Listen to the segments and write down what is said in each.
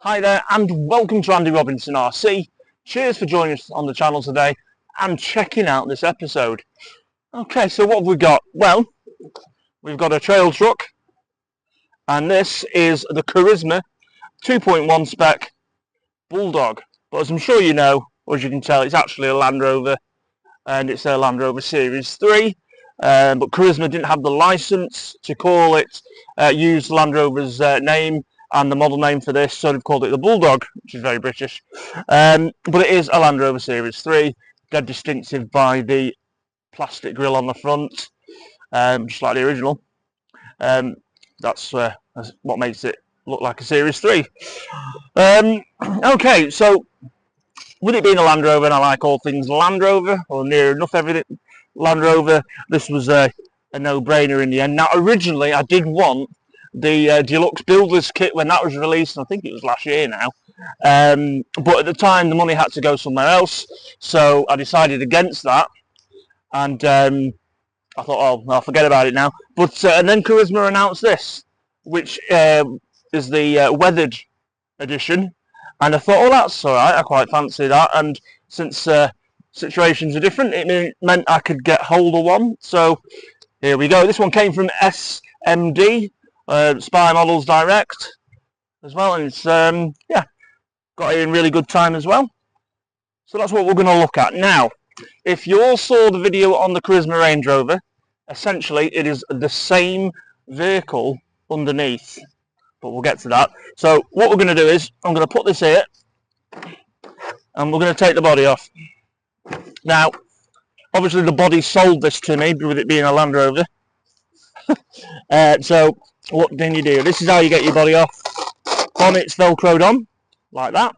Hi there and welcome to Andy Robinson RC. Cheers for joining us on the channel today and checking out this episode. Okay, so what have we got? Well, we've got a trail truck and this is the Carisma 2.1 spec Bulldog. But as I'm sure you know, or as you can tell, it's actually a Land Rover and it's a Land Rover Series 3. But Carisma didn't have the license to call it, use Land Rover's name and the model name for this, so they've called it the Bulldog, which is very British. But it is a Land Rover Series 3, dead distinctive by the plastic grille on the front, just like the original. That's what makes it look like a Series 3. Okay, so with it being a Land Rover, and I like all things Land Rover, or near enough everything Land Rover, this was a no-brainer in the end. Now, originally, I did want the deluxe builders kit when that was released, and I think it was last year now. But at the time, the money had to go somewhere else, so I decided against that. And I thought, oh, I'll forget about it now. But and then Carisma announced this, which is the weathered edition. And I thought, oh, that's all right. I quite fancy that. And since situations are different, it meant I could get hold of one. So here we go. This one came from SMD. Spy Models Direct as well, and it's yeah, got it in really good time as well. So that's what we're going to look at now. If you all saw the video on the Carisma Range Rover, essentially it is the same vehicle underneath, but we'll get to that. So what we're going to do is I'm going to put this here and we're going to take the body off. Now obviously the body sold this to me with it being a Land Rover. So what then you do, this is how you get your body off. Bonnet's velcroed on like that,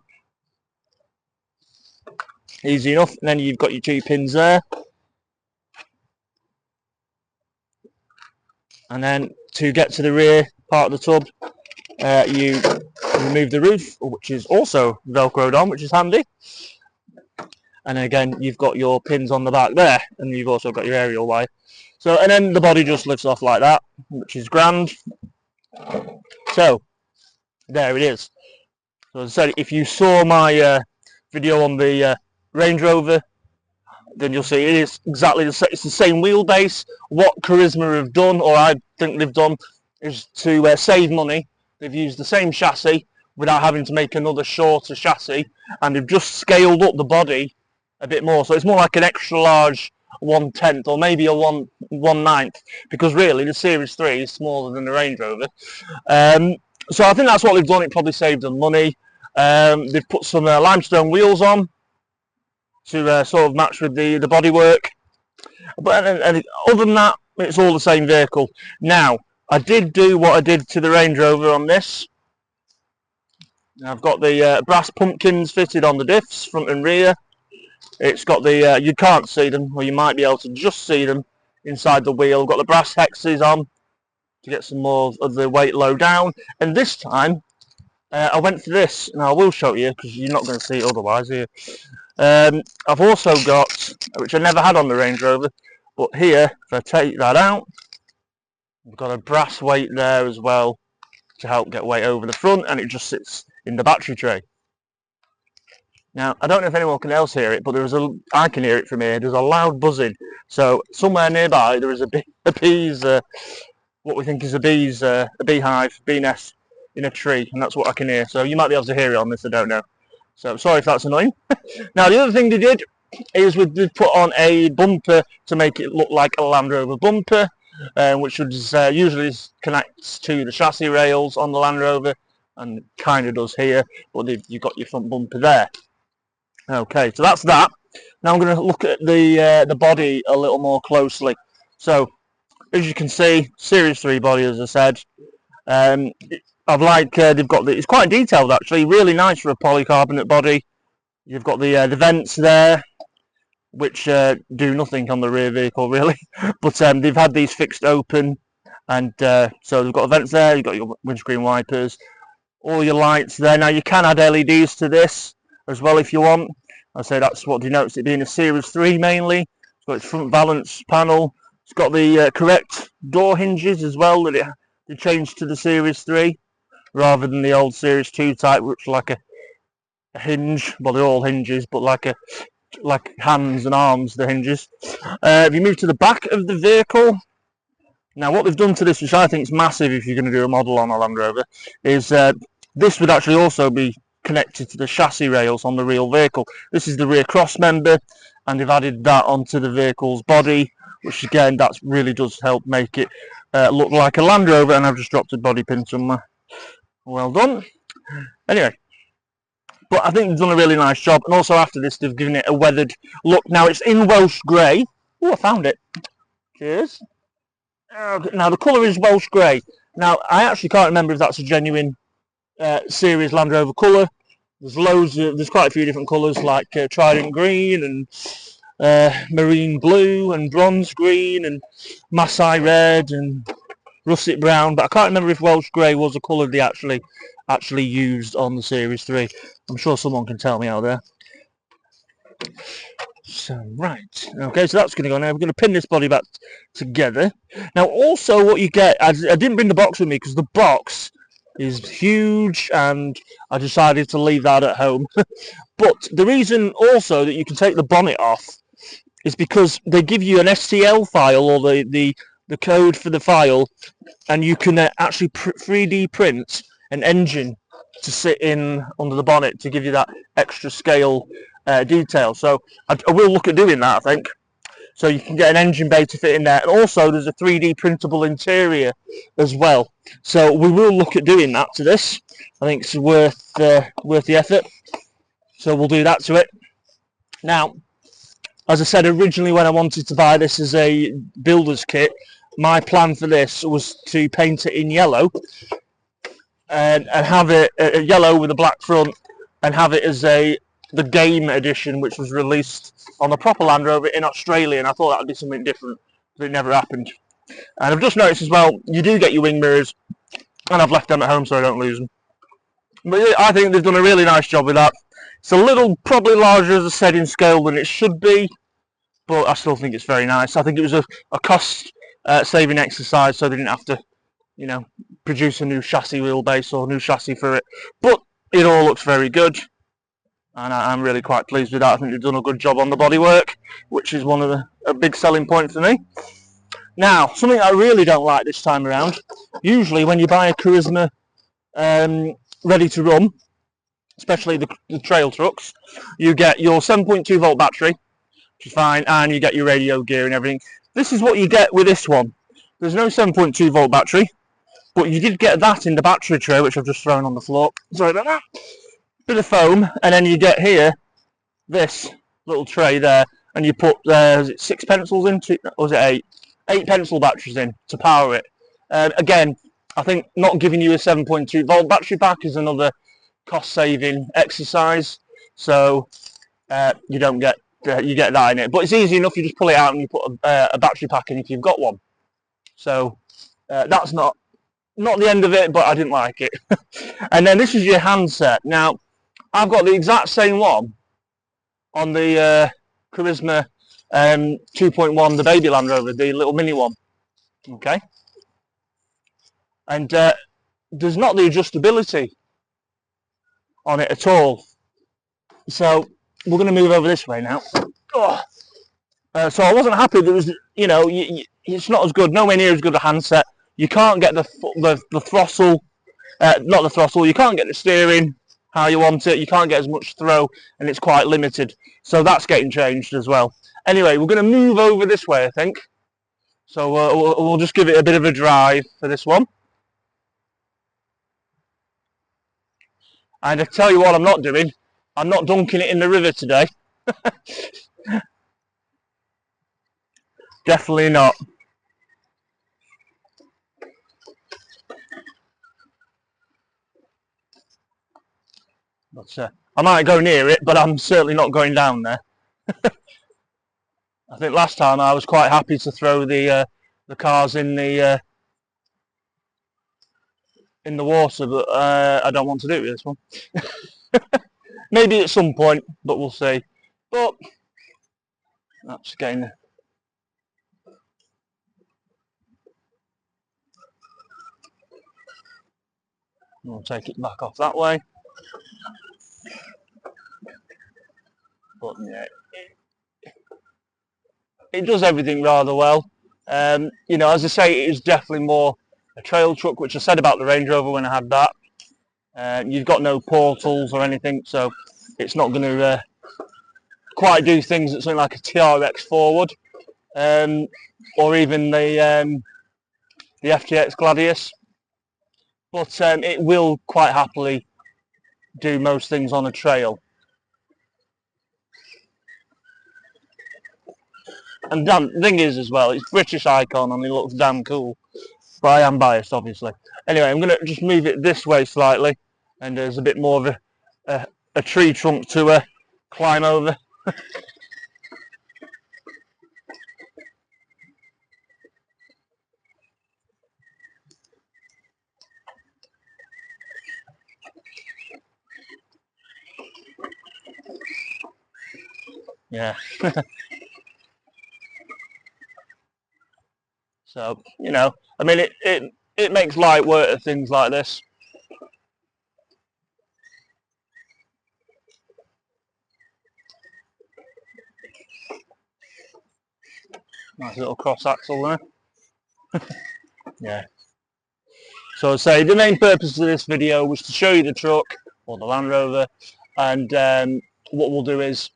easy enough, and then you've got your two pins there, and then to get to the rear part of the tub, you remove the roof, which is also velcroed on, which is handy, and again you've got your pins on the back there, and you've also got your aerial wire. So, and then the body just lifts off like that, which is grand. So, there it is. So as I said, if you saw my video on the Range Rover, then you'll see it is exactly the same. It's the same wheelbase. What Carisma have done, or I think they've done, is to save money. They've used the same chassis without having to make another shorter chassis, and they've just scaled up the body a bit more. So it's more like an extra large 1/10 or maybe a 1/9, because really the Series 3 is smaller than the Range Rover. So I think that's what they've done. It probably saved them money. They've put some limestone wheels on to sort of match with the bodywork. But and other than that, it's all the same vehicle. Now, I did do what I did to the Range Rover on this. I've got the brass pumpkins fitted on the diffs, front and rear. It's got the, you can't see them, or you might be able to just see them inside the wheel. Got the brass hexes on to get some more of the weight low down. And this time, I went for this, and I will show you, because you're not going to see it otherwise here. I've also got, which I never had on the Range Rover, but here, if I take that out, I've got a brass weight there as well to help get weight over the front, and it just sits in the battery tray. Now, I don't know if anyone else can hear it, but I can hear it from here. There's a loud buzzing. So somewhere nearby there is a bee's, what we think is a beehive, bee nest in a tree, and that's what I can hear. So you might be able to hear it on this, I don't know. So sorry if that's annoying. Now the other thing they did is they put on a bumper to make it look like a Land Rover bumper, which usually connects to the chassis rails on the Land Rover, and kind of does here, but you've got your front bumper there. Okay, so that's that. Now I'm going to look at the body a little more closely. So, as you can see, Series 3 body, as I said. I've they've got it's quite detailed actually, really nice for a polycarbonate body. You've got the vents there, which do nothing on the rear vehicle really, but they've had these fixed open, and so they've got the vents there. You've got your windscreen wipers, all your lights there. Now you can add LEDs to this as well if you want. I say that's what denotes it being a Series 3 mainly. It's got its front balance panel. It's got the correct door hinges as well that they changed to the Series 3. rather than the old Series 2 type, which like a hinge. Well, they're all hinges, but like hands and arms, the hinges. If you move to the back of the vehicle, now what they've done to this, which I think is massive if you're going to do a model on a Land Rover, is this would actually also be connected to the chassis rails on the real vehicle. This is the rear cross member, and they've added that onto the vehicle's body, which again, that really does help make it look like a Land Rover. And I've just dropped a body pin somewhere. Well done. Anyway, but I think they've done a really nice job. And also after this, they've given it a weathered look. Now it's in Welsh grey. Oh, I found it. Cheers. Now the colour is Welsh grey. Now I actually can't remember if that's a genuine Series Land Rover colour. There's quite a few different colours, like Trident green and marine blue and bronze green and Maasai red and russet brown, but I can't remember if Welsh grey was a colour they actually used on the Series 3. I'm sure someone can tell me out there. So right, okay, so that's going to go now. We're going to pin this body back together. Now also what you get, I didn't bring the box with me because the box is huge and I decided to leave that at home. But the reason also that you can take the bonnet off is because they give you an STL file, or the code for the file, and you can actually 3D print an engine to sit in under the bonnet to give you that extra scale detail. So I will look at doing that, I think. So you can get an engine bay to fit in there, and also there's a 3D printable interior as well. So we will look at doing that to this. I think it's worth the effort. So we'll do that to it. Now, as I said originally, when I wanted to buy this as a builder's kit, my plan for this was to paint it in yellow and have it yellow with a black front, and have it as the game edition, which was released on the proper Land Rover in Australia, and I thought that would be something different, but it never happened. And I've just noticed as well, you do get your wing mirrors, and I've left them at home so I don't lose them. But I think they've done a really nice job with that. It's a little, probably larger, as I said, in scale than it should be, but I still think it's very nice. I think it was a cost saving exercise, so they didn't have to, you know, produce a new chassis wheelbase or new chassis for it. But it all looks very good, and I'm really quite pleased with that. I think they've done a good job on the bodywork, which is one of a big selling point for me. Now, something I really don't like this time around, usually when you buy a Carisma ready to run, especially the trail trucks, you get your 7.2 volt battery, which is fine, and you get your radio gear and everything. This is what you get with this one. There's no 7.2 volt battery, but you did get that in the battery tray, which I've just thrown on the floor. Sorry about that. Bit of foam, and then you get here this little tray there, and you put is it 6 pencils into, or was it 8 pencil batteries in to power it. Again, I think not giving you a 7.2 volt battery pack is another cost saving exercise, so you don't get you get that in it, but it's easy enough. You just pull it out and you put a battery pack in if you've got one. So that's not the end of it, but I didn't like it. And then this is your handset. Now I've got the exact same one on the Carisma 2.1, the baby Land Rover, the little mini one. Okay, and there's not the adjustability on it at all. So we're going to move over this way now. Oh. So I wasn't happy. There was, you know, it's not as good, nowhere near as good a handset. You can't get the throttle, not the throttle. You can't get the steering how you want it. You can't get as much throw, and it's quite limited. So that's getting changed as well. Anyway, we're going to move over this way, I think. So we'll just give it a bit of a drive for this one. And I tell you what, I'm not doing. I'm not dunking it in the river today. Definitely not. But I might go near it, but I'm certainly not going down there. I think last time I was quite happy to throw the cars in the water, but I don't want to do it with this one. Maybe at some point, but we'll see. But that's getting. We'll take it back off that way. But yeah, it does everything rather well. You know, as I say, it is definitely more a trail truck, which I said about the Range Rover when I had that. You've got no portals or anything, so it's not going to quite do things that something like a TRX Forward, or even the FTX Gladius. But it will quite happily do most things on a trail. And the thing is as well, it's British Icon and it looks damn cool. But I am biased, obviously. Anyway, I'm going to just move it this way slightly, and there's a bit more of a tree trunk to climb over. Yeah. So, you know, I mean, it makes light work of things like this. Nice little cross axle there. Yeah. So I say the main purpose of this video was to show you the truck, or the Land Rover, and what we'll do is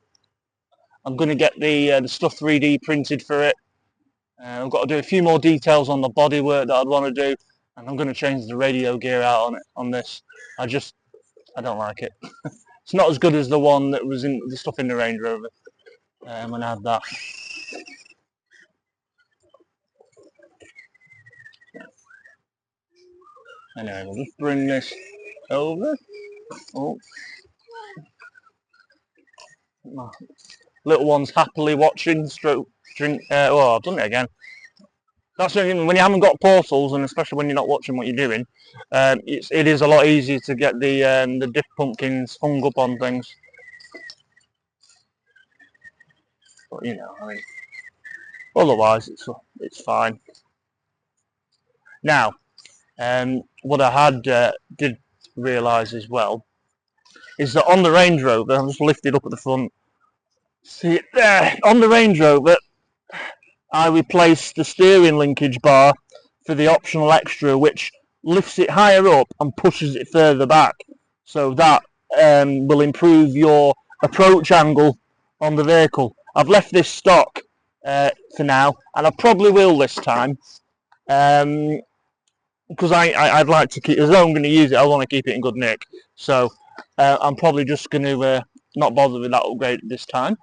I'm going to get the stuff 3D printed for it. I've got to do a few more details on the bodywork that I'd want to do, and I'm going to change the radio gear out on this. I don't like it. It's not as good as the one that was in the stuff in the Range Rover when I had that. Anyway, we'll just bring this over. Oh. My little one's happily watching, drink. Oh, I've done it again. That's when you haven't got portals, and especially when you're not watching what you're doing, it is a lot easier to get the diff pumpkins hung up on things. But you know, I mean, otherwise it's fine. Now, what I did realise as well is that on the Range Rover, I'm just lifted up at the front. See it there on the Range Rover. I replaced the steering linkage bar for the optional extra, which lifts it higher up and pushes it further back, so that will improve your approach angle on the vehicle. I've left this stock for now, and I probably will this time, because I'd like to keep, as though I'm going to use it, I want to keep it in good nick. So I'm probably just going to not bother with that upgrade this time.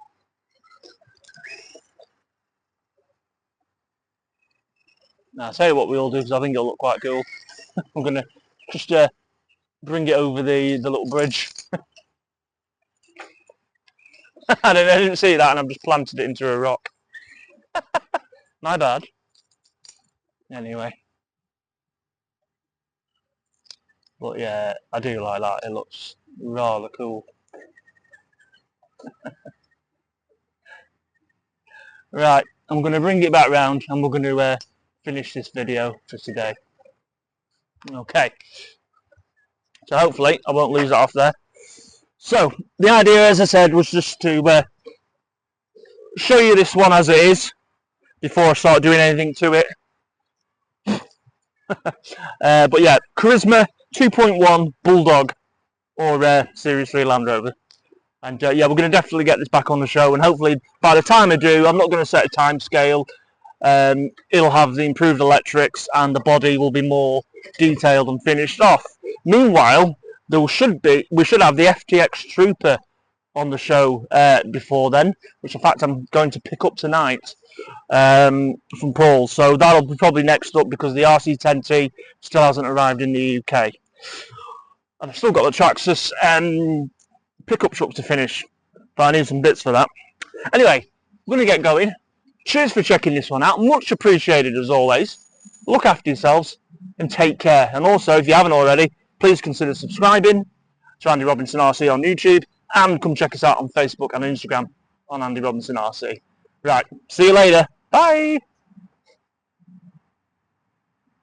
Now, I'll tell you what we'll do, because I think it'll look quite cool. I'm going to just bring it over the little bridge. I didn't see that, and I've just planted it into a rock. My bad. Anyway. But yeah, I do like that. It looks rather cool. Right, I'm going to bring it back round, and we're going to finish this video for today. Okay. So hopefully I won't lose it off there. So the idea, as I said, was just to show you this one as it is before I start doing anything to it. But yeah, Carisma 2.1 Bulldog, or Series 3 Land Rover. And yeah, we're going to definitely get this back on the show, and hopefully by the time I do, I'm not going to set a time scale. It'll have the improved electrics, and the body will be more detailed and finished off. Meanwhile, we should have the FTX Trooper on the show before then, which in fact I'm going to pick up tonight from Paul. So that'll be probably next up, because the RC10T still hasn't arrived in the UK. And I've still got the Traxxas pickup truck to finish, but I need some bits for that. Anyway, we're going to get going. Cheers for checking this one out. Much appreciated as always. Look after yourselves and take care. And also, if you haven't already, please consider subscribing to Andy Robinson RC on YouTube, and come check us out on Facebook and Instagram on Andy Robinson RC. Right, see you later. Bye.